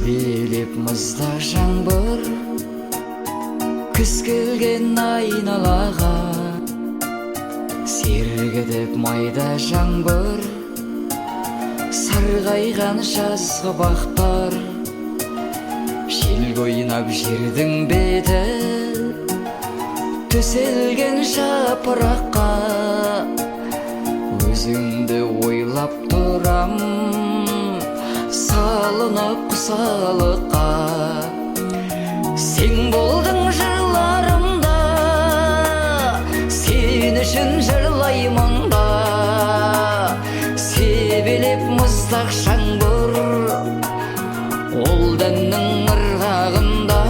себелеп мұзда жаңбыр, күз келген айналаға сергітіп майда жаңбыр, сарғайған жазғы бақтар, жел ойнап жердің беті, төселген жапыраққа өзіңді ойлап тұрам, салынып құсалыққа. Сен болдың жырларымда, сен үшін жырлаймын да, себелеп мұздақ жаңбыр, ол дәннің ырғағында.